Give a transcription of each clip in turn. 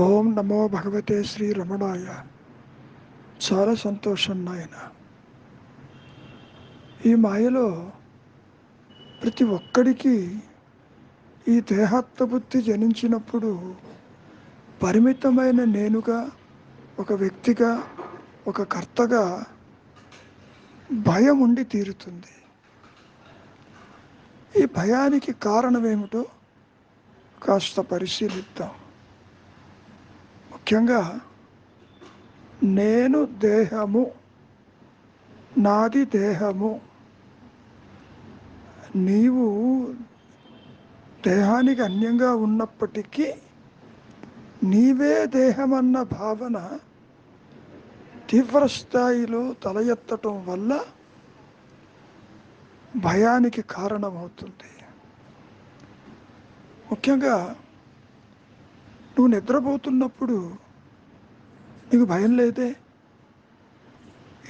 ఓం నమో భగవతే శ్రీ రమణాయ. చాలా సంతోషం నాయన. ఈ మాయలో ప్రతి ఒక్కడికి ఈ దేహాత్మబుద్ధి జనించినప్పుడు పరిమితమైన నేనుగా, ఒక వ్యక్తిగా, ఒక కర్తగా భయం ఉండి తీరుతుంది. ఈ భయానికి కారణమేమిటో కాస్త పరిశీలిద్దాం. ముఖ్యంగా నేను దేహము, నాది దేహము. నీవు దేహానికి అన్యంగా ఉన్నప్పటికీ నీవే దేహమన్న భావన తీవ్ర స్థాయిలో తల ఎత్తటం వల్ల భయానికి కారణమవుతుంది. ముఖ్యంగా నువ్వు నిద్రపోతున్నప్పుడు నీకు భయం లేదే?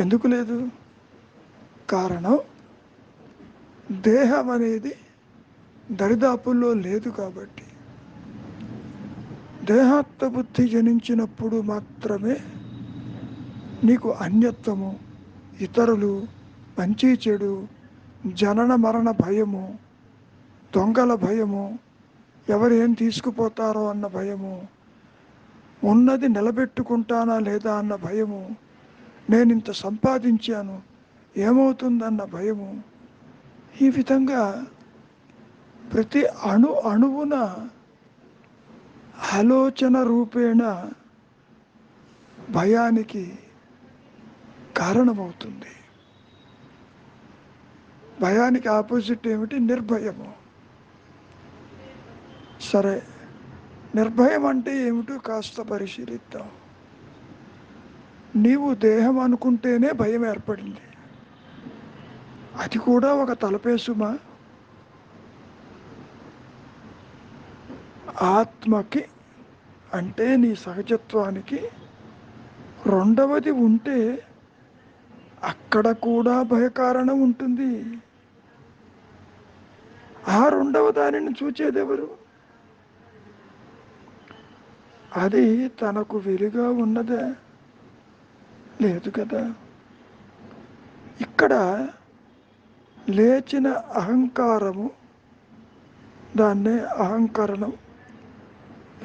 ఎందుకు లేదు? కారణం దేహం అనేది దరిదాపుల్లో లేదు కాబట్టి. దేహాత్మబుద్ధి జనించినప్పుడు మాత్రమే నీకు అన్యత్వము, ఇతరులు, మంచి చెడు, జనన మరణ భయము, దొంగల భయము, ఎవరు ఏం తీసుకుపోతారో అన్న భయము, ఉన్నది నిలబెట్టుకుంటానా లేదా అన్న భయము, నేను ఇంత సంపాదించాను ఏమవుతుందన్న భయము, ఈ విధంగా ప్రతి అణువున ఆలోచన రూపేణ భయానికి కారణమవుతుంది. భయానికి ఆపోజిట్ ఏమిటి? నిర్భయము. సరే, నిర్భయం అంటే ఏమిటో కాస్త పరిశీలిద్దాం. నీవు దేహం అనుకుంటేనే భయం ఏర్పడింది. అది కూడా ఒక తలపేసుమా? ఆత్మకి అంటే నీ సహజత్వానికి రెండవది ఉంటే అక్కడ కూడా భయకారణం ఉంటుంది. ఆ రెండవ దానిని చూచేదెవరు? అది తనకు వెలుగా ఉన్నదే? లేదు కదా. ఇక్కడ లేచిన అహంకారము, దాన్నే అహంకరణం,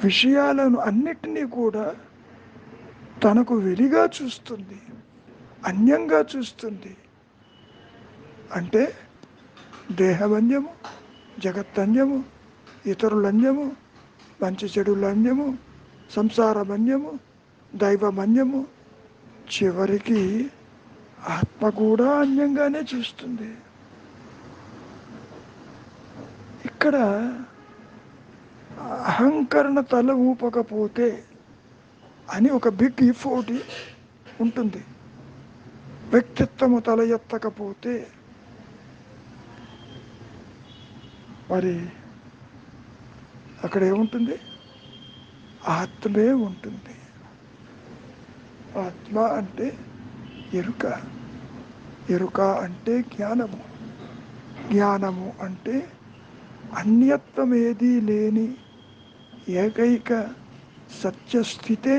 విషయాలను అన్నిటినీ కూడా తనకు వెలిగా చూస్తుంది, అన్యంగా చూస్తుంది. అంటే దేహమన్యము, జగత్తన్యము, ఇతరులన్యము, మంచి చెడులన్యము, సంసారమన్యము, దైవమన్యము, చివరికి ఆత్మ కూడా అన్యంగానే చూస్తుంది. ఇక్కడ అహంకరణ తల ఊపకపోతే అని ఒక బిగ్ ఇఫోటి ఉంటుంది. వ్యక్తిత్వము తల ఎత్తకపోతే మరి అక్కడ ఏముంటుంది? ఆత్మే ఉంటుంది. ఆత్మ అంటే ఎరుక, ఎరుక అంటే జ్ఞానము, జ్ఞానము అంటే అన్యత్వం ఏదీ లేని ఏకైక సత్యస్థితే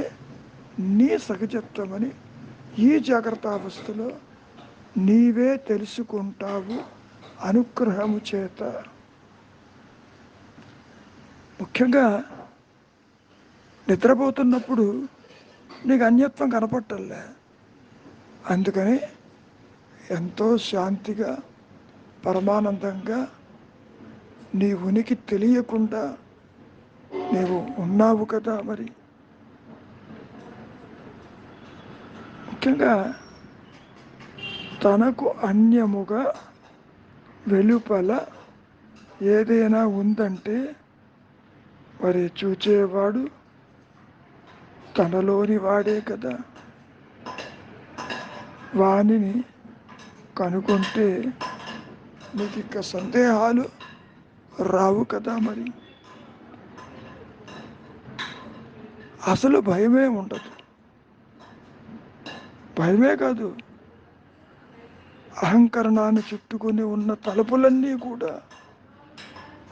నీ సహజత్వమని ఈ జాగ్రత్త అవస్థలో నీవే తెలుసుకుంటావు అనుగ్రహము చేత. ముఖ్యంగా నిద్రపోతున్నప్పుడు నీకు అన్యత్వం కనపట్టలే, అందుకని ఎంతో శాంతిగా, పరమానందంగా నీ ఉనికి తెలియకుండా నీవు ఉన్నావు కదా. మరి ముఖ్యంగా తనకు అన్యముగా వెలుపల ఏదైనా ఉందంటే మరి చూచేవాడు తనలోని వాడే కదా. వానిని కనుక్కుంటే నీకు ఇక సందేహాలు రావు కదా. మరి అసలు భయమే ఉండదు. భయమే కాదు, అహంకరణాన్ని చుట్టుకొని ఉన్న తలుపులన్నీ కూడా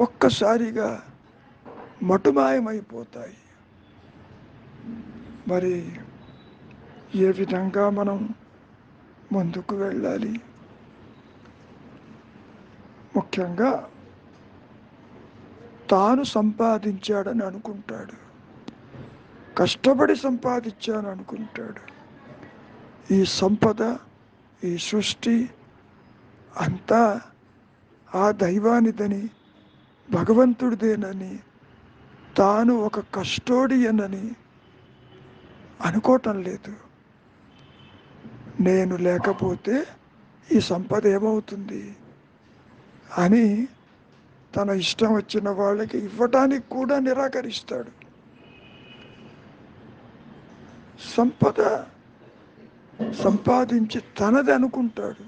ఒక్కసారిగా మటుమాయమైపోతాయి. మరి ఏ విధంగా మనం ముందుకు వెళ్ళాలి? ముఖ్యంగా తాను సంపాదించాడని అనుకుంటాడు, కష్టపడి సంపాదించాను అనుకుంటాడు. ఈ సంపద, ఈ సృష్టి అంతా ఆ దైవానిదని, భగవంతుడిదేనని, తాను ఒక కస్టోడియన్ అని అనుకోవటం లేదు. నేను లేకపోతే ఈ సంపద ఏమవుతుంది అని తన ఇష్టం వచ్చిన వాళ్ళకి ఇవ్వటానికి కూడా నిరాకరిస్తాడు. సంపద సంపాదించి తనది అనుకుంటాడు.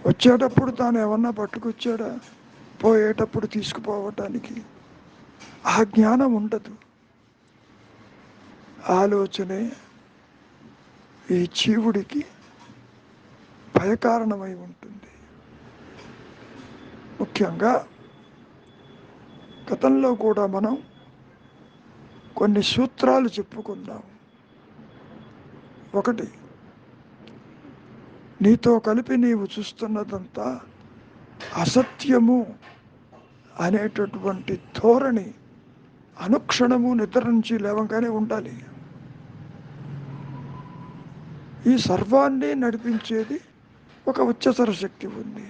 వచ్చేటప్పుడు తాను ఏమన్నా పట్టుకొచ్చాడా? పోయేటప్పుడు తీసుకుపోవటానికి ఆ జ్ఞానం ఉండదు. ఆలోచనే ఈ జీవుడికి భయకారణమై ఉంటుంది. ముఖ్యంగా గతంలో కూడా మనం కొన్ని సూత్రాలు చెప్పుకున్నాం. ఒకటి, నీతో కలిపి నీవు చూస్తున్నదంతా అసత్యము అనేటటువంటి ధోరణి అనుక్షణము నిద్ర నుంచి లేవగానే ఉండాలి. ఈ సర్వాన్ని నడిపించేది ఒక ఉచ్చసర శక్తి ఉంది.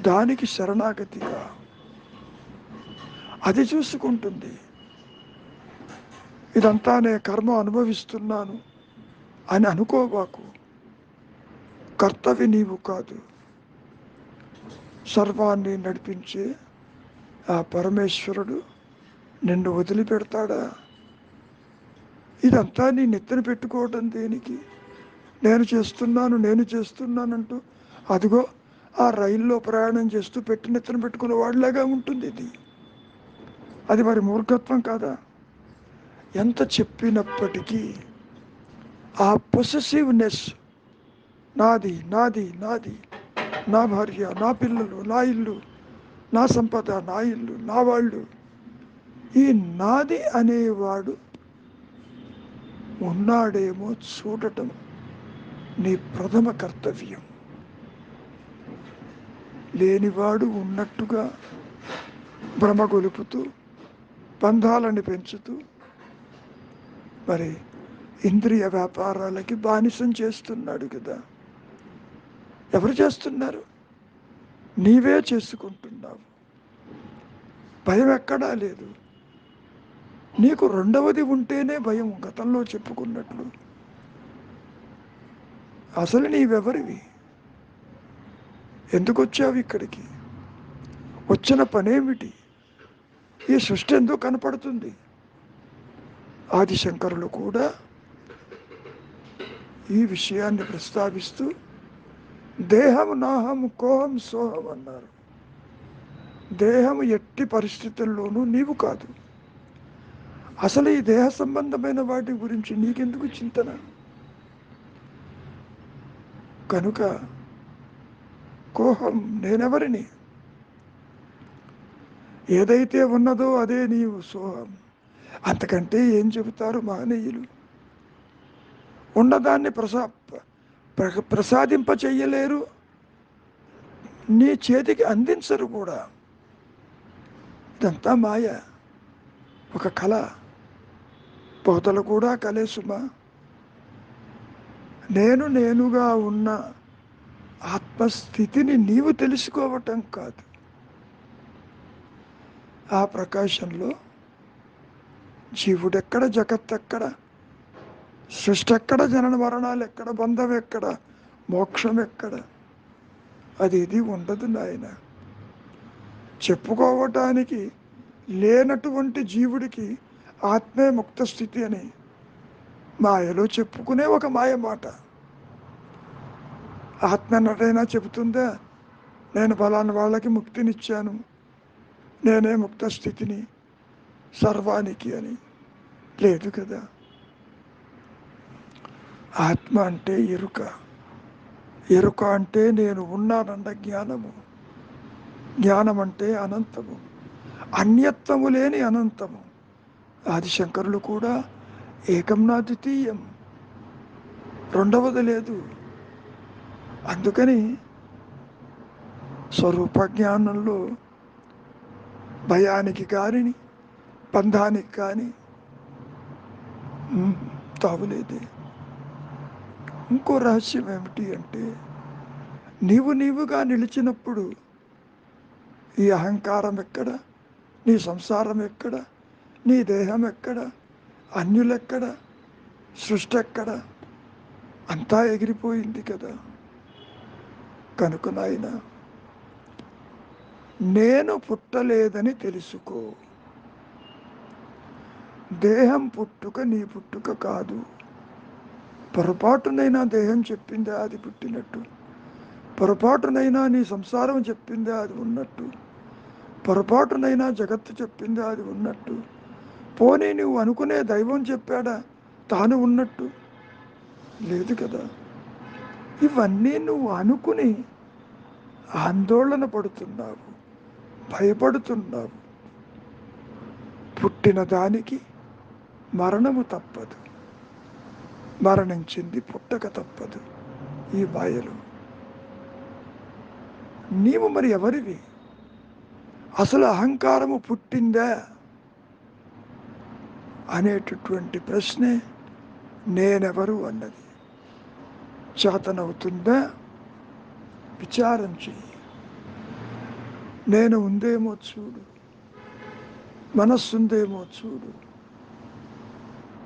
దానికి శరణాగతిగా అది చూసుకుంటుంది. ఇదంతా నే కర్మ అనుభవిస్తున్నాను అని అనుకోబాకు. కర్తవి నీవు కాదు, సర్వాన్ని నడిపించే ఆ పరమేశ్వరుడు నిన్ను వదిలిపెడతాడా? ఇదంతా నీ నెత్తిన పెట్టుకోవడం దేనికి? నేను చేస్తున్నానంటూ అదిగో ఆ రైల్లో ప్రయాణం చేస్తూ నెత్తిన పెట్టుకున్న వాడిలాగా ఉంటుంది ఇది. అది మరి మూర్ఖత్వం కాదా? ఎంత చెప్పినప్పటికీ ఆ పొసెసివ్నెస్, నాది నాది నాది, నా భార్య, నా పిల్లలు, నా ఇల్లు, నా సంపద, నా ఇల్లు, నా వాళ్ళు, ఈ నాది అనేవాడు ఉన్నాడేమో చూడటం నీ ప్రథమ కర్తవ్యం. లేనివాడు ఉన్నట్టుగా భ్రమగొలుపుతూ బంధాలను పెంచుతూ మరి ఇంద్రియ వ్యాపారాలకి బానిసం చేస్తున్నాడు కదా. ఎవరు చేస్తున్నారు? నీవే చేసుకుంటున్నావు. భయం ఎక్కడా లేదు. నీకు రెండవది ఉంటేనే భయం. గతంలో చెప్పుకున్నట్లు అసలు నీవెవరివి? ఎందుకు వచ్చావు ఇక్కడికి? వచ్చిన పనేమిటి? ఈ సృష్టి ఎందుకు కనపడుతుంది? ఆదిశంకరులు కూడా ఈ విషయాన్ని ప్రస్తావిస్తూ దేహం నాహం కోహం సోహం అన్నారు. దేహం ఎట్టి పరిస్థితుల్లోనూ నీవు కాదు. అసలు ఈ దేహ సంబంధమైన వాటి గురించి నీకెందుకు చింతన? కనుక కోహం, నేనెవరిని? ఏదైతే ఉన్నదో అదే నీవు. సోహం, అంతకంటే ఏం చెబుతారు మహనీయులు? ఉన్నదాన్ని ప్రసాదింప చెయ్యలేరు, నీ చేతికి అందించరు కూడా. ఇదంతా మాయ, ఒక కళ. బోధలు కూడా కలే సుమా. నేనుగా ఉన్న ఆత్మస్థితిని నీవు తెలుసుకోవటం కాదు. ఆ ప్రకాశంలో జీవుడెక్కడ, జగత్తెక్కడ, సృష్టి ఎక్కడ, జనన మరణాలు ఎక్కడ, బంధం ఎక్కడ, మోక్షం ఎక్కడ? అదేది ఉండదు నాయన. చెప్పుకోవటానికి లేనటువంటి జీవుడికి ఆత్మే ముక్త స్థితి అని మాయలో చెప్పుకునే ఒక మాయ మాట. ఆత్మ ఎన్నడైనా చెబుతుందా నేను ఫలానా వాళ్ళకి ముక్తినిచ్చాను, నేనే ముక్త స్థితిని సర్వానికి అని? లేదు కదా. ఆత్మ అంటే ఎరుక. ఎరుక అంటే నేను ఉన్నానన్న జ్ఞానము. జ్ఞానం అంటే అనంతము, అన్యత్వము లేని అనంతము. ఆదిశంకరులు కూడా ఏకం నా ద్వితీయం, రెండవది లేదు. అందుకని స్వరూప జ్ఞానంలో భయానికి కానీ బంధానికి కానీ తావులేదే. ఇంకో రహస్యం ఏమిటి అంటే, నీవుగా నిలిచినప్పుడు ఈ అహంకారం ఎక్కడ, నీ సంసారం ఎక్కడ, నీ దేహం ఎక్కడ, అన్యులెక్కడ, సృష్టి ఎక్కడ, అంతా ఎగిరిపోయింది కదా. కనుక నాయన, నేను పుట్టలేదని తెలుసుకో. దేహం పుట్టుక నీ పుట్టుక కాదు. పొరపాటునైనా దేహం చెప్పిందే అది పుట్టినట్టు, పొరపాటునైనా నీ సంసారం చెప్పిందే అది ఉన్నట్టు, పొరపాటునైనా జగత్తు చెప్పిందే అది ఉన్నట్టు, పోనీ నువ్వు అనుకునే దైవం చెప్పాడా తాను ఉన్నట్టు? లేదు కదా. ఇవన్నీ నువ్వు అనుకుని ఆందోళన పడుతున్నావు, భయపడుతున్నావు. పుట్టిన దానికి మరణము తప్పదు, మరణించింది పుట్టక తప్పదు. ఈ మాయలు నీవు మరి ఎవరివి? అసలు అహంకారము పుట్టిందా అనేటటువంటి ప్రశ్నే నేనెవరు అన్నది. చేతనవుతుందా? విచారం చెయ్యి. నేను ఉందేమో చూడు, మనస్సుందేమో చూడు.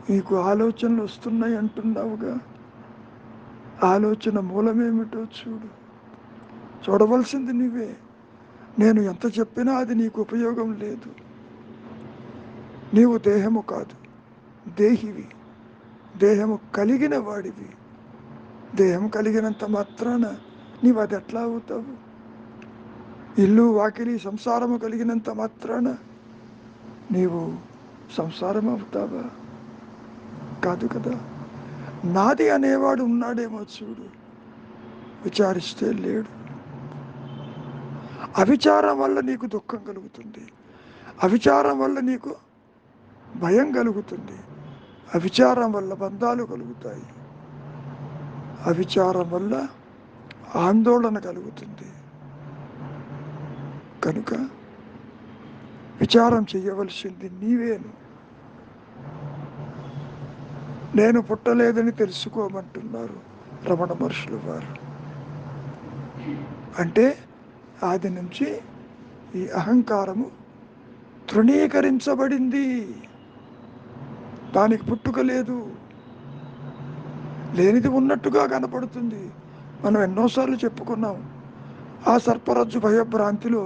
నీకు ఆలోచనలు వస్తున్నాయి అంటున్నావుగా, ఆలోచన మూలమేమిటో చూడు. చూడవలసింది నీవే. నేను ఎంత చెప్పినా అది నీకు ఉపయోగం లేదు. నీవు దేహము కాదు, దేహివి. దేహము కలిగిన వాడివి. దేహం కలిగినంత మాత్రాన నీవు అది ఎట్లా అవుతావు? ఇల్లు వాకిలి సంసారము కలిగినంత మాత్రాన నీవు సంసారం అవుతావా? కాదు కదా. నాది అనేవాడు ఉన్నాడేమో చూడు, విచారిస్తే లేడు. అవిచారం వల్ల నీకు దుఃఖం కలుగుతుంది, అవిచారం వల్ల నీకు భయం కలుగుతుంది, అవిచారం వల్ల బంధాలు కలుగుతాయి, అవిచారం వల్ల ఆందోళన కలుగుతుంది. కనుక విచారం చేయవలసింది నీవేను. నేను పుట్టలేదని తెలుసుకోమంటున్నారు రమణ మహర్షులు వారు. అంటే ఆది నుంచి ఈ అహంకారము తృణీకరించబడింది, దానికి పుట్టుక లేదు. లేనిది ఉన్నట్టుగా కనపడుతుంది. మనం ఎన్నోసార్లు చెప్పుకున్నాం. ఆ సర్పరజ్జు భయభ్రాంతిలో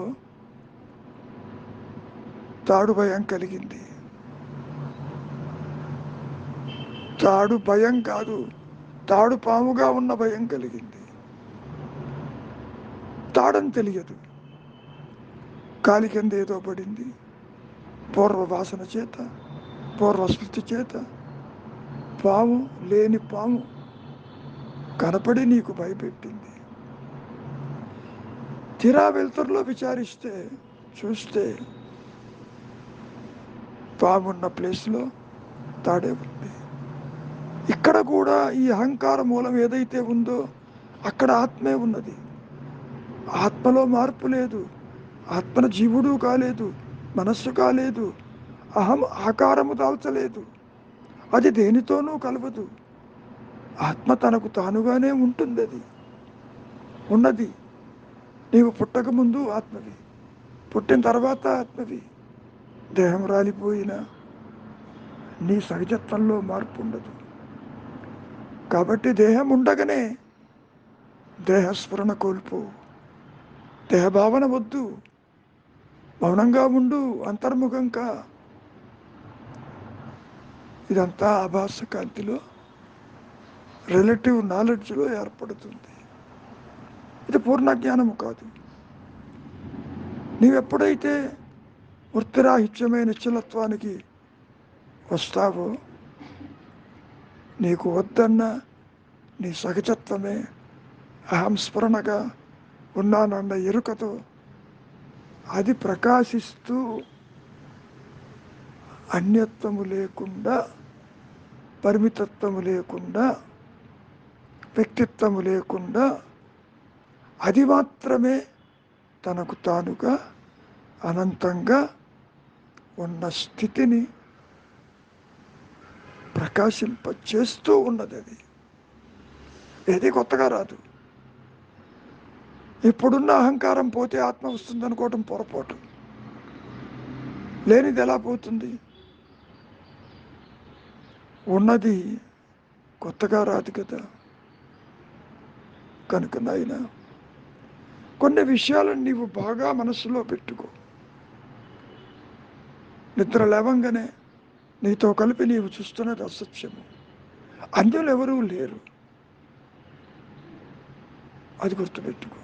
తాడు భయం కలిగింది. తాడు భయం కాదు, తాడు పాముగా ఉన్న భయం కలిగింది. తాడని తెలియదు, కాలి కింద ఏదో పడింది. పూర్వ వాసన చేత, పూర్వస్మృతి చేత పాము లేని పాము కనపడి నీకు భయపెట్టింది. తీరా వెలుతురులో విచారిస్తే చూస్తే పామున్న ప్లేస్లో తాడే ఉంది. ఇక్కడ కూడా ఈ అహంకార మూలం ఏదైతే ఉందో అక్కడ ఆత్మే ఉన్నది. ఆత్మలో మార్పు లేదు. ఆత్మన జీవుడు కాలేదు, మనస్సు కాలేదు, అహం ఆకారము దాల్చలేదు. అది దేనితోనూ కలవదు. ఆత్మ తనకు తానుగానే ఉంటుంది. అది ఉన్నది. నీవు పుట్టకముందు ఆత్మవి, పుట్టిన తర్వాత ఆత్మవి. దేహం రాలిపోయినా నీ సహజత్వంలో మార్పు ఉండదు. కాబట్టి దేహం ఉండగానే దేహస్ఫురణ కోల్పో, దేహభావన వద్దు, మౌనంగా ఉండు, అంతర్ముఖంగా. ఇదంతా ఆభాస కాంతిలో, రిలేటివ్ నాలెడ్జ్లో ఏర్పడుతుంది. ఇది పూర్ణ జ్ఞానము కాదు. నీవెప్పుడైతే వృత్తిరాహిత్యమైన నిశ్చలత్వానికి వస్తావో, నీకు వద్దన్న నీ సహజత్వమే అహం స్ఫురణగా ఉన్నానన్న ఎరుకతో అది ప్రకాశిస్తూ అన్యత్వము లేకుండా, పరిమితత్వము లేకుండా, వ్యక్తిత్వము లేకుండా, అది మాత్రమే తనకు తానుగా అనంతంగా ఉన్న స్థితిని ప్రకాశింపచేస్తూ ఉన్నది. అది ఏది కొత్తగా రాదు. ఇప్పుడున్న అహంకారం పోతే ఆత్మ వస్తుంది అనుకోవటం పొరపాటు. లేనిది ఎలా పోతుంది? ఉన్నది కొత్తగా రాదు కదా. కనుక నాయన, కొన్ని విషయాలను నీవు బాగా మనసులో పెట్టుకో. నిద్ర లేవంగానే నీతో కలిపి నీవు చూస్తున్నది అసత్యము. అన్యులు ఎవరూ లేరు, అది గుర్తుపెట్టుకో.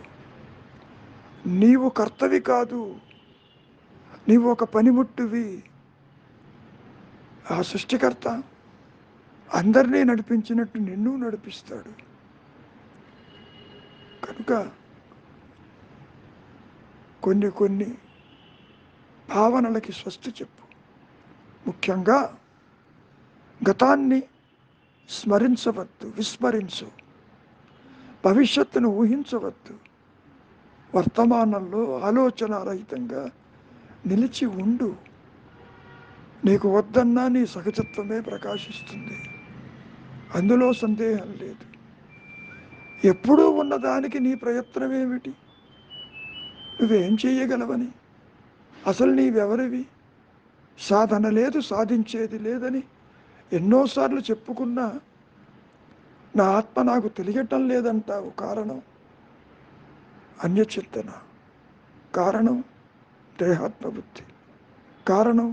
నీవు కర్తవి కాదు, నీవు ఒక పనిముట్టువి. ఆ సృష్టికర్త అందరినీ నడిపించినట్టు నిన్ను నడిపిస్తాడు. కనుక కొన్ని భావనలకి స్వస్తి చెప్పు. ముఖ్యంగా గతాన్ని స్మరించవద్దు, విస్మరించు. భవిష్యత్తును ఊహించవద్దు. వర్తమానంలో ఆలోచనారహితంగా నిలిచి ఉండు. నీకు వద్దన్నా నీ సహజత్వమే ప్రకాశిస్తుంది, అందులో సందేహం లేదు. ఎప్పుడూ ఉన్నదానికి నీ ప్రయత్నం ఏమిటి? నువ్వేం చేయగలవని? అసలు నీవెవరివి? సాధన లేదు, సాధించేది లేదని ఎన్నోసార్లు చెప్పుకున్నా నా ఆత్మ నాకు తెలియటం లేదంటావు. కారణం అన్యచింతన, కారణం దేహాత్మబుద్ధి, కారణం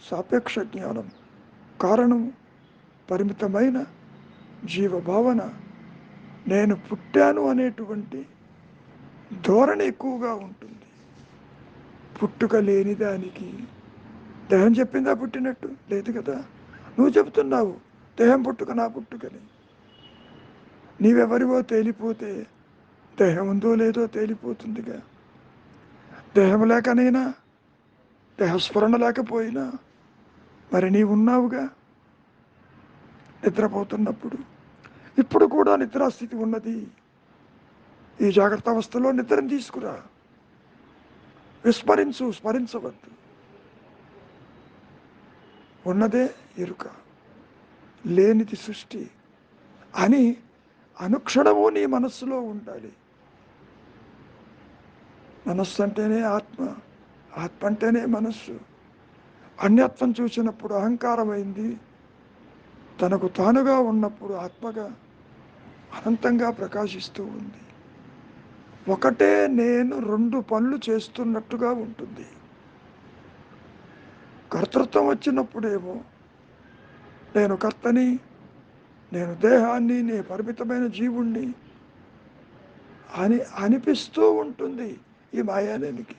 సాపేక్ష జ్ఞానం, కారణం పరిమితమైన జీవభావన. నేను పుట్టాను అనేటువంటి ధోరణి ఎక్కువగా ఉంటుంది. పుట్టుక లేని దానికి దేహం చెప్పిందా పుట్టినట్టు? లేదు కదా. నువ్వు చెబుతున్నావు దేహం పుట్టుక, నా పుట్టుకని. నీవెవరివో తేలిపోతే దేహం ఉందో లేదో తేలిపోతుందిగా. దేహం లేకనైనా, దేహస్ఫురణ లేకపోయినా మరి నీవున్నావుగా నిద్రపోతున్నప్పుడు. ఇప్పుడు కూడా నిద్రాస్థితి ఉన్నది. ఈ జాగ్రత్త అవస్థలో నిద్రను తీసుకురా. విస్మరించు, స్మరించవద్దు. ఉన్నదే ఎరుక, లేనిది సృష్టి అని అనుక్షణము నీ మనస్సులో ఉండాలి. మనస్సు అంటేనే ఆత్మ, ఆత్మ అంటేనే మనస్సు. అన్యత్వం చూసినప్పుడు అహంకారమైంది, తనకు తానుగా ఉన్నప్పుడు ఆత్మగా అనంతంగా ప్రకాశిస్తూ ఉంది. ఒకటే నేను రెండు పనులు చేస్తున్నట్టుగా ఉంటుంది. కర్తృత్వం వచ్చినప్పుడేమో నేను కర్తని, నేను దేహాన్ని, నీ పరిమితమైన జీవుణ్ణి అని అనిపిస్తూ ఉంటుంది ఈ మాయాలేనికి.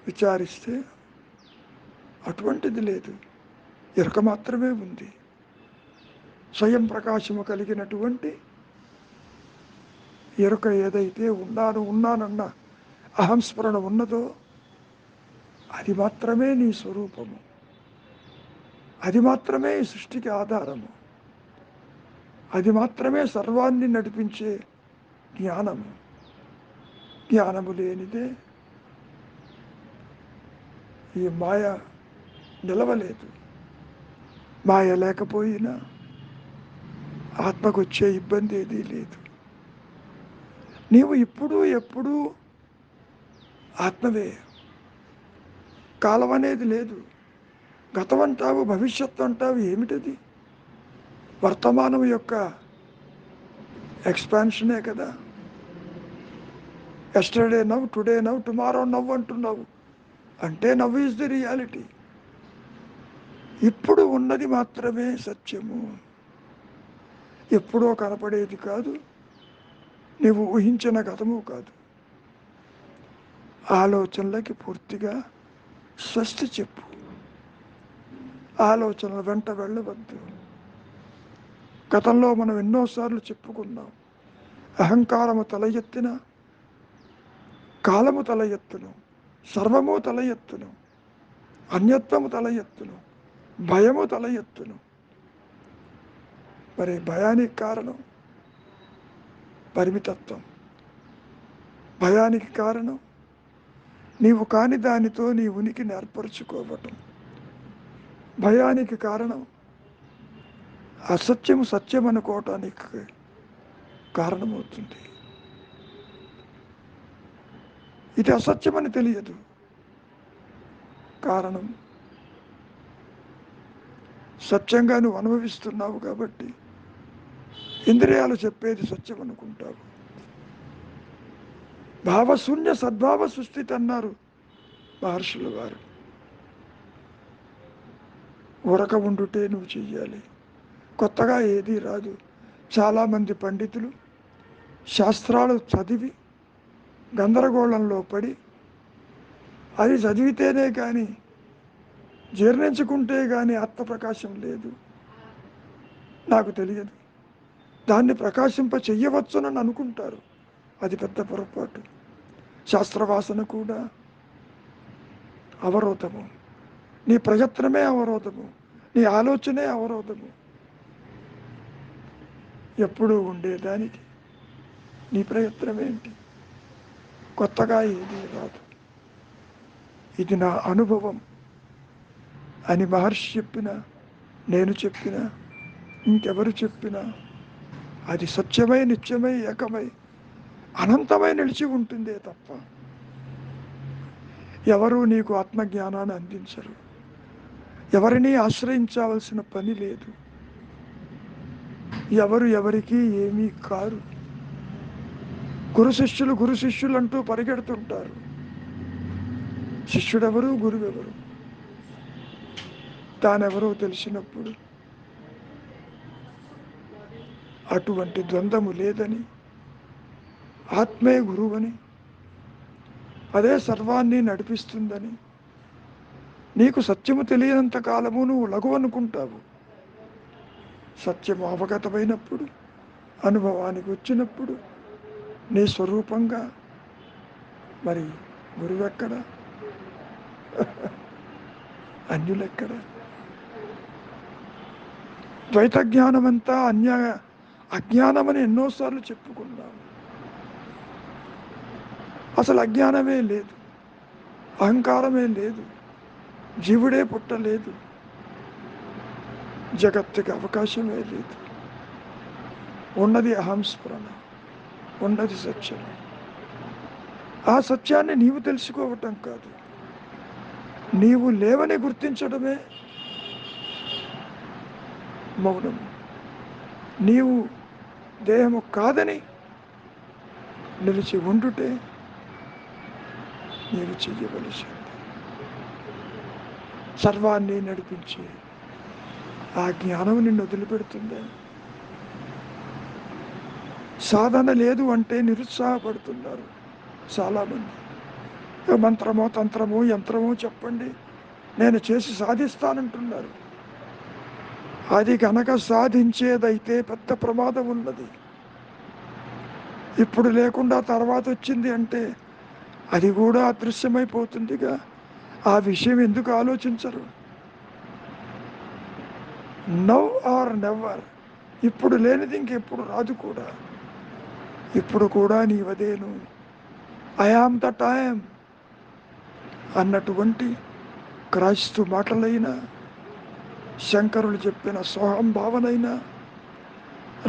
విచారిస్తే అటువంటిది లేదు, ఎరుక మాత్రమే ఉంది. స్వయం ప్రకాశము కలిగినటువంటి ఎరుక ఏదైతే ఉన్నానన్న అహంస్మరణ ఉన్నదో అది మాత్రమే నీ స్వరూపము, అది మాత్రమే ఈ సృష్టికి ఆధారము, అది మాత్రమే సర్వాన్ని నడిపించే జ్ఞానము. జ్ఞానము లేనిదే ఈ మాయ నిలవలేదు. మాయ లేకపోయినా ఆత్మకు వచ్చే ఇబ్బంది ఏదీ లేదు. నీవు ఇప్పుడు ఎప్పుడూ ఆత్మవే. కాలం అనేది లేదు. గతం అంటావు, భవిష్యత్తు అంటావు, ఏమిటది? వర్తమానం యొక్క ఎక్స్పాన్షనే కదా. Yesterday now, today now, tomorrow now అంటున్నావు. అంటే నవ్ ఈజ్ ది రియాలిటీ. ఇప్పుడు ఉన్నది మాత్రమే సత్యము. ఎప్పుడో కనపడేది కాదు, నీవు ఊహించిన గతము కాదు. ఆలోచనలకి పూర్తిగా స్వస్తి చెప్పు. ఆలోచనల వెంట వెళ్ళవద్దు. గతంలో మనం ఎన్నోసార్లు చెప్పుకున్నాం, అహంకారము తల ఎత్తిన కాలము తల ఎత్తును, సర్వము తల ఎత్తును. అన్యత్వము తల ఎత్తును, భయము తల ఎత్తును. మరి భయానికి కారణం పరిమితత్వం, భయానికి కారణం నీవు కాని దానితో నీ ఉనికిని ఏర్పరచుకోవటం, భయానికి కారణం అసత్యము సత్యం అనుకోవటానికి కారణమవుతుంది. ఇది అసత్యమని తెలియదు. కారణం సత్యంగా నువ్వు అనుభవిస్తున్నావు కాబట్టి ఇంద్రియాలు చెప్పేది సత్యం అనుకుంటావు. భావశూన్య సద్భావ సృష్టితి అన్నారు మహర్షులు వారు. ఉరక ఉండుటే నువ్వు చెయ్యాలి, కొత్తగా ఏదీ రాదు. చాలామంది పండితులు శాస్త్రాలు చదివి గందరగోళంలో పడి అది చదివితేనే కానీ జీర్ణించుకుంటే కానీ ఆత్మప్రకాశం లేదు, నాకు తెలియదు, దాన్ని ప్రకాశింప చెయ్యవచ్చునని అనుకుంటారు. అది పెద్ద పొరపాటు. శాస్త్రవాసన కూడా అవరోధము, నీ ప్రయత్నమే అవరోధము, నీ ఆలోచనే అవరోధము. ఎప్పుడూ ఉండేదానికి నీ ప్రయత్నమేంటి? కొత్తగా ఏదీ రాదు. ఇది నా అనుభవం అని మహర్షి చెప్పినా, నేను చెప్పినా, ఇంకెవరు చెప్పినా అది సత్యమై నిత్యమై ఏకమై అనంతమై నిలిచి ఉంటుందే తప్ప ఎవరూ నీకు ఆత్మజ్ఞానాన్ని అందించరు. ఎవరిని ఆశ్రయించవలసిన పని లేదు. ఎవరు ఎవరికి ఏమీ కారు. గురు శిష్యులు అంటూ పరిగెడుతుంటారు. శిష్యుడెవరు, గురువెవరు తానెవరో తెలిసినప్పుడు అటువంటి ద్వంద్వము లేదని, ఆత్మే గురువని, అదే సర్వాన్ని నడిపిస్తుందని, నీకు సత్యము తెలియనంత కాలము నువ్వు లఘు అనుకుంటావు. సత్యము అవగతమైనప్పుడు, అనుభవానికి వచ్చినప్పుడు నీ స్వరూపంగా మరి గురువెక్కడ, అన్యులెక్కడ? ద్వైత జ్ఞానమంతా అజ్ఞానమని ఎన్నోసార్లు చెప్పుకున్నాము. అసలు అజ్ఞానమే లేదు, అహంకారమే లేదు, జీవుడే పుట్టలేదు, జగత్తుకి అవకాశమే లేదు. ఉన్నది అహంస్ఫురణ, ఉన్నది సత్యం. ఆ సత్యాన్ని నీవు తెలుసుకోవటం కాదు, నీవు లేవని గుర్తించడమే మౌనము. నీవు దేహము కాదని నిలిచి ఉండుటే నీవు చెయ్యవలసింది. సర్వాన్ని నడిపించి ఆ జ్ఞానం నిన్ను వదిలిపెడుతుంది. సాధన లేదు అంటే నిరుత్సాహపడుతున్నారు చాలామంది. మంత్రమో తంత్రమో యంత్రమో చెప్పండి, నేను చేసి సాధిస్తానంటున్నారు. అది కనుక సాధించేదైతే పెద్ద ప్రమాదం ఉన్నది. ఇప్పుడు లేకుండా తర్వాత వచ్చింది అంటే అది కూడా అదృశ్యమైపోతుందిగా. ఆ విషయం ఎందుకు ఆలోచించరు? Now or never. ఇప్పుడు లేనిది ఇంకెప్పుడు రాదు కూడా. ఇప్పుడు కూడా నీవదేను, I am that I am అన్నటువంటి క్రైస్తు మాటలైనా, శంకరులు చెప్పిన సోహం భావనైనా,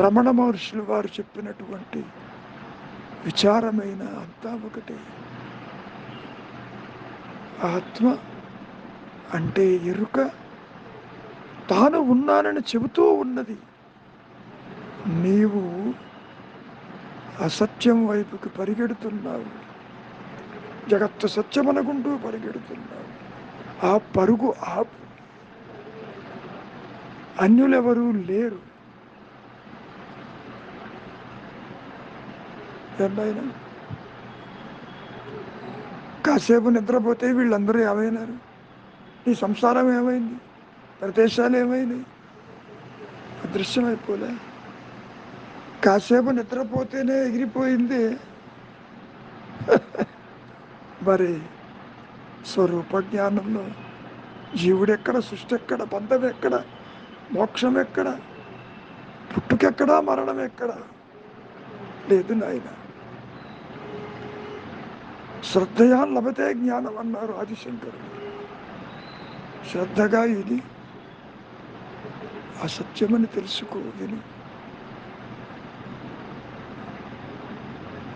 రమణ మహర్షులు వారు చెప్పినటువంటి విచారమైన అంతా ఒకటే. ఆత్మ అంటే ఎరుక తాను ఉన్నానని చెబుతూ ఉన్నది. నీవు అసత్యం వైపుకి పరిగెడుతున్నావు, జగత్తు సత్యమనుకుంటూ పరిగెడుతున్నావు. ఆ పరుగు ఆపు. అన్యులెవరూ లేరు. ఏంటైనా కాసేపు నిద్రపోతే వీళ్ళందరూ ఏమైనారు? నీ సంసారం ఏమైంది? ప్రదేశాలు ఏమైనాయి? అదృశ్యమైపోలే. కాసేపు నిద్రపోతేనే ఎగిరిపోయింది. మరి స్వరూప జ్ఞానంలో జీవుడెక్కడ, సృష్టి ఎక్కడ, బంధం ఎక్కడ, మోక్షం ఎక్కడ, పుట్టుకెక్కడా, మరణం ఎక్కడ లేదు నాయన. శ్రద్ధయా లభతే జ్ఞానం అన్నారు ఆదిశంకరుడు. శ్రద్ధగా ఇది అసత్యమని తెలుసుకో. విను,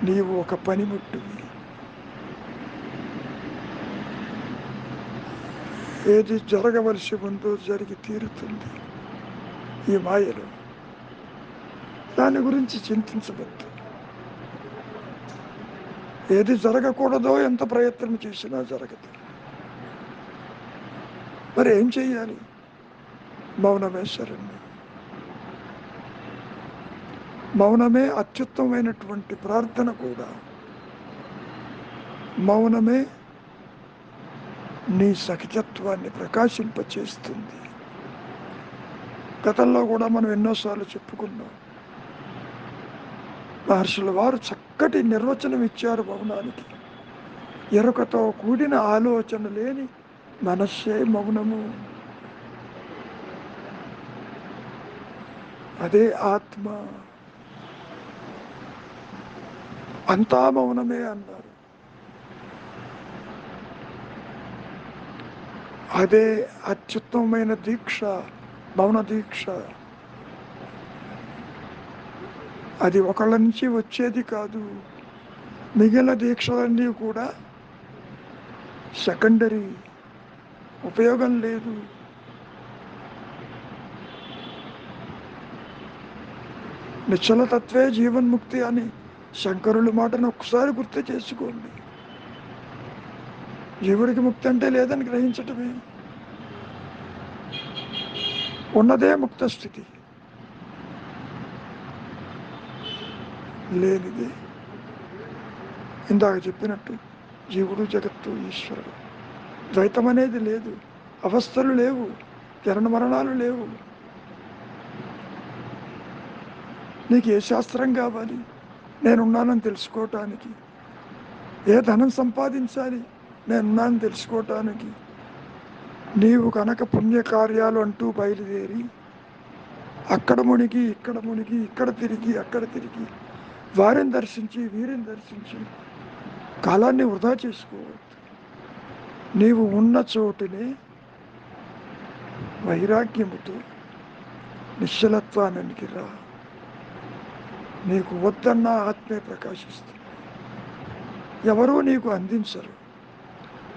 నీవు ఒక పనిముట్టువి. ఏది జరగవలసి ఉందో జరిగి తీరుతుంది ఈ మాయలో. దాని గురించి చింతించవద్దు. ఏది జరగకూడదో ఎంత ప్రయత్నం చేసినా జరగదు. మరి ఏం చెయ్యాలి? మౌనమే శరణ్యం. మౌనమే అత్యుత్తమైనటువంటి ప్రార్థన కూడా. మౌనమే నీ సఖితత్వాన్ని ప్రకాశింపచేస్తుంది. గతంలో కూడా మనం ఎన్నోసార్లు చెప్పుకున్నాం. మహర్షుల వారు చక్కటి నిర్వచనం ఇచ్చారు మౌనానికి. ఎరుకతో కూడిన ఆలోచన లేని మనస్సే మౌనము. అదే ఆత్మ. అంతా మౌనమే అన్నారు. అదే అత్యుత్తమమైన దీక్ష, మౌన దీక్ష. అది ఒకళ్ళ నుంచి వచ్చేది కాదు. మిగిలిన దీక్షలన్నీ కూడా సెకండరీ, ఉపయోగం లేదు. నిశ్చలతత్వే జీవన్ముక్తి అని శంకరుల మాటను ఒకసారి గుర్తు చేసుకోండి. జీవుడికి ముక్తి అంటే లేదని గ్రహించటమే. ఉన్నదే ముక్త స్థితి, లేనిదే ఇందాక చెప్పినట్టు జీవుడు, జగత్తు, ఈశ్వరుడు. ద్వైతం అనేది లేదు. అవస్థలు లేవు, జనన మరణాలు లేవు. నీకు ఏ శాస్త్రం కావాలి నేనున్నానని తెలుసుకోవటానికి? ఏ ధనం సంపాదించాలి నేనున్నానని తెలుసుకోవటానికి? నీవు కనుక పుణ్యకార్యాలు అంటూ బయలుదేరి అక్కడ మునిగి ఇక్కడ మునిగి, ఇక్కడ తిరిగి అక్కడ తిరిగి, వారిని దర్శించి వీరిని దర్శించి కాలాన్ని వృధా చేసుకోవద్దు. నీవు ఉన్న చోటునే వైరాగ్యముతో నిశ్చలత్వానికి రా. నీకు వద్దన్న ఆత్మే ప్రకాశిస్తుంది. ఎవరూ నీకు అందించరు.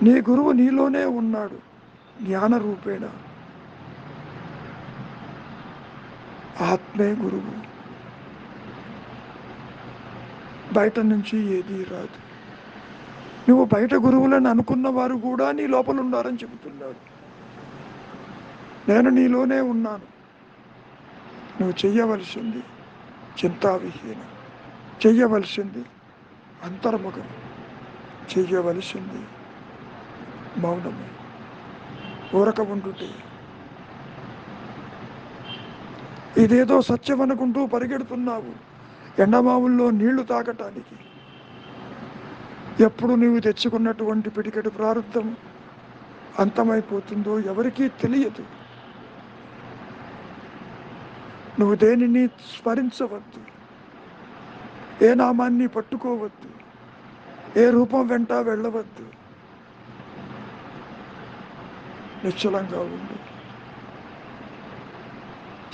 నీ గురువు నీలోనే ఉన్నాడు జ్ఞాన రూపేణ. ఆత్మే గురువు. బయట నుంచి ఏదీ రాదు. నువ్వు బయట గురువులను అనుకున్న వారు కూడా నీ లోపల ఉన్నారని చెబుతున్నాడు. నేను నీలోనే ఉన్నాను. నువ్వు చెయ్యవలసింది చింతావిహీనం, చెయ్యవలసింది అంతర్ముఖం, చెయ్యవలసింది మౌనమే. ఊరక ఉండుటే. ఇదేదో సత్యం అనుకుంటూ పరిగెడుతున్నావు ఎండమావుల్లో నీళ్లు తాగటానికి. ఎప్పుడు నీవు తెచ్చుకున్నటువంటి పిడికెడు ప్రారంధం అంతమైపోతుందో ఎవరికీ తెలియదు. నువ్వు దేనిని స్మరించవద్దు, ఏ నామాన్ని పట్టుకోవద్దు, ఏ రూపం వెంట వెళ్ళవద్దు. నిశ్చలంగా ఉండు.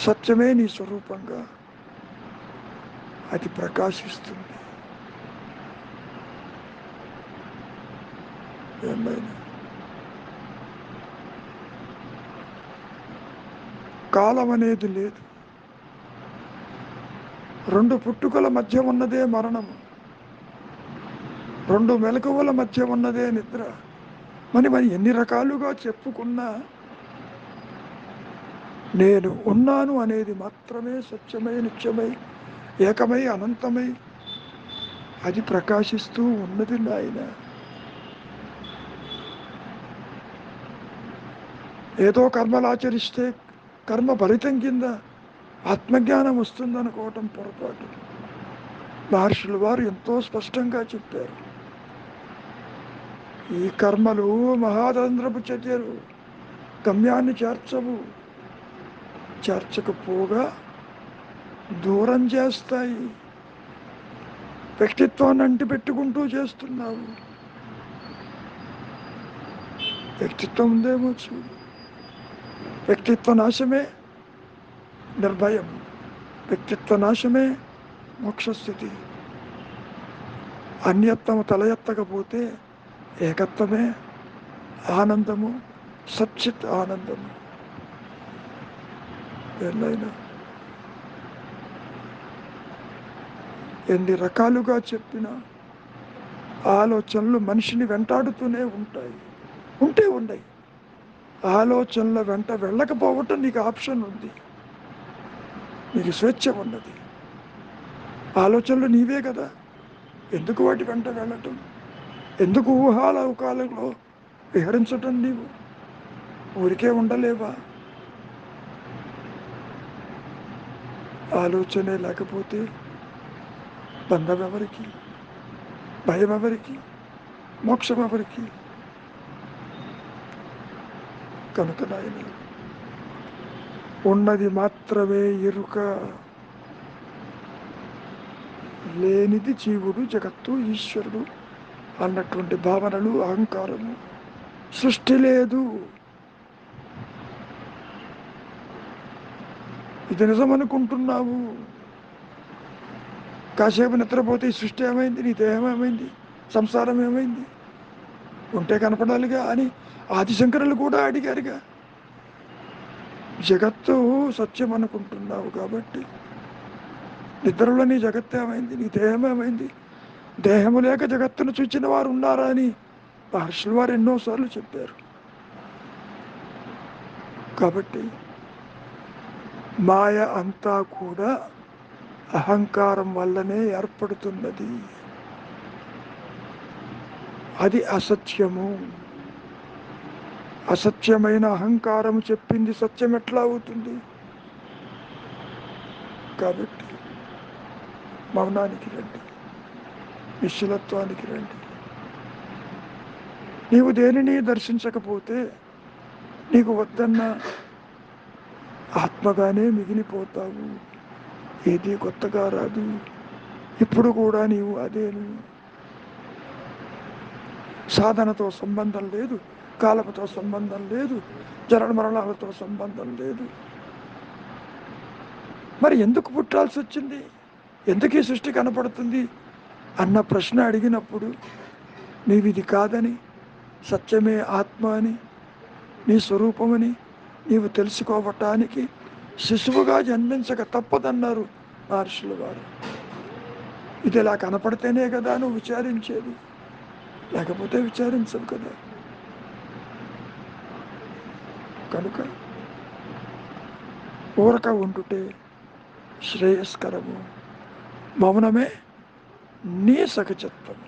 సత్యమే నీ స్వరూపంగా అది ప్రకాశిస్తుంది. ఏమైనా కాలం అనేది లేదు. రెండు పుట్టుకల మధ్య ఉన్నదే మరణము, రెండు మెలకువల మధ్య ఉన్నదే నిద్ర. మరి ఎన్ని రకాలుగా చెప్పుకున్నా నేను ఉన్నాను అనేది మాత్రమే సత్యమై, నిత్యమై, ఏకమై, అనంతమై అది ప్రకాశిస్తూ ఉన్నది నాయన. ఏదో కర్మలు ఆచరిస్తే కర్మ ఫలితం కింద ఆత్మజ్ఞానం వస్తుందనుకోవటం పొరపాటు. మహర్షులు వారు ఎంతో స్పష్టంగా చెప్పారు. ఈ కర్మలు మహాదంద్రపు చర్యలు. గమ్యాన్ని చేర్చవు, చేర్చకపోగా దూరం చేస్తాయి. వ్యక్తిత్వాన్ని అంటిపెట్టుకుంటూ చేస్తున్నావు. వ్యక్తిత్వం ఉందేమో చూడు. వ్యక్తిత్వ నాశమే నిర్భయం, వ్యక్తిత్వ నాశమే మోక్షస్థితి. అన్యత్వము తల ఎత్తకపోతే ఏకత్వమే ఆనందము, సచ్చిత్ ఆనందము. ఎన్నైనా ఎన్ని రకాలుగా చెప్పినా ఆలోచనలు మనిషిని వెంటాడుతూనే ఉంటాయి. ఉన్నాయి. ఆలోచనల వెంట వెళ్ళకపోవటం నీకు ఆప్షన్ ఉంది, నీకు స్వేచ్ఛ ఉన్నది. ఆలోచనలు నీవే కదా, ఎందుకు వాటి వెంట వెళ్ళటం? ఎందుకు ఊహాలౌకాలలో విహరించటం? నీవు ఊరికే ఉండలేవా? ఆలోచనే లేకపోతే బంధం ఎవరికి? భయం ఎవరికి? మోక్షం ఎవరికి? కనుక నాయన ఉన్నది మాత్రమే ఎరుక, లేనిది జీవుడు, జగత్తు, ఈశ్వరుడు అన్నటువంటి భావనలు, అహంకారము. సృష్టి లేదు, ఇది నిజమనుకుంటున్నావు. కాసేపు నిద్రపోతే ఈ సృష్టి ఏమైంది, నీ దేహం ఏమైంది, సంసారం ఏమైంది, ఉంటే కనపడాలిగా అని ఆదిశంకరులు కూడా అడిగారుగా. జగత్తు సత్యం అనుకుంటున్నావు కాబట్టి నిద్రలో నీ జగత్తు ఏమైంది, నీ దేహం ఏమైంది, దేహము లేక జగత్తును చూచిన వారు ఉన్నారా అని మహర్షులు వారు ఎన్నోసార్లు చెప్పారు. కాబట్టి మాయ అంతా కూడా అహంకారం వల్లనే ఏర్పడుతున్నది. అది అసత్యము. అసత్యమైన అహంకారం చెప్పింది సత్యం ఎట్లా అవుతుంది? కాబట్టి మౌనానికి రండి, నిశ్చలత్వానికి రండి. నీవు దేనిని దర్శించకపోతే నీకు వద్దన్న ఆత్మగానే మిగిలిపోతావు. ఏది కొత్తగా రాదు. ఇప్పుడు కూడా నీవు అదేను. సాధనతో సంబంధం లేదు, కాలముతో సంబంధం లేదు, జనన మరణాలతో సంబంధం లేదు. మరి ఎందుకు పుట్టాల్సి వచ్చింది, ఎందుకు ఈ సృష్టి కనపడుతుంది అన్న ప్రశ్న అడిగినప్పుడు నీవు ఇది కాదని, సత్యమే ఆత్మ అని, నీ స్వరూపమని నీవు తెలుసుకోవటానికి శిశువుగా జన్మించక తప్పదన్నారు మహర్షులు వారు. ఇది ఇలా కనపడితేనే కదా నువ్వు విచారించేది, లేకపోతే విచారించవు కదా. కనుక ఊరక ఉండుటే శ్రేయస్కరము. మౌనమే నీ సహజత్వము.